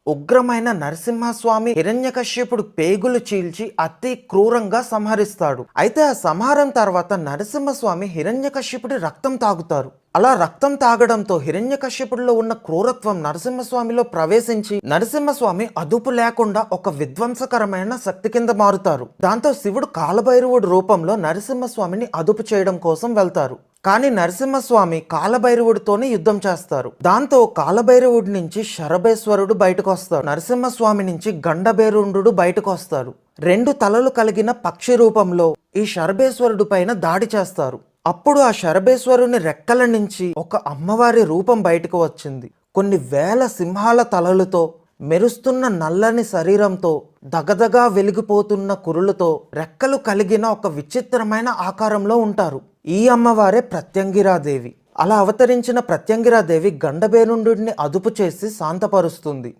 ఉగ్రమైన నరసింహస్వామి హిరణ్యకశ్యపుడు పేగులు చీల్చి అతి క్రూరంగా సంహరిస్తాడు. అయితే ఆ సంహారం తర్వాత నరసింహస్వామి హిరణ్యకశ్యపుడి రక్తం తాగుతారు. అలా రక్తం తాగడంతో హిరణ్యకశ్యపుడిలో ఉన్న క్రూరత్వం నరసింహస్వామిలో ప్రవేశించి నరసింహస్వామి అదుపు లేకుండా ఒక విధ్వంసకరమైన శక్తి కింద మారుతారు. దాంతో శివుడు కాలభైరవుడి రూపంలో నరసింహస్వామిని అదుపు చేయడం కోసం వెళ్తారు. కానీ నరసింహస్వామి కాలభైరవుడితోనే యుద్ధం చేస్తారు. దాంతో కాలభైరవుడి నుంచి శరభేశ్వరుడు బయటకు వస్తారు. నరసింహస్వామి నుంచి గండభేరుండు బయటకు వస్తారు. 2 తలలు కలిగిన పక్షి రూపంలో ఈ శరభేశ్వరుడు పైన దాడి చేస్తారు. అప్పుడు ఆ శరభేశ్వరుని రెక్కల నుంచి ఒక అమ్మవారి రూపం బయటకు వచ్చింది. కొన్ని వేల సింహాల తలలతో, మెరుస్తున్న నల్లని శరీరంతో, దగదగా వెలిగిపోతున్న కురులతో, రెక్కలు కలిగిన ఒక విచిత్రమైన ఆకారంలో ఉంటారు. ఈ అమ్మవారే ప్రత్యంగిరాదేవి. అలా అవతరించిన ప్రత్యంగిరాదేవి గండభేరుండుని అదుపు చేసి శాంతపరుస్తుంది.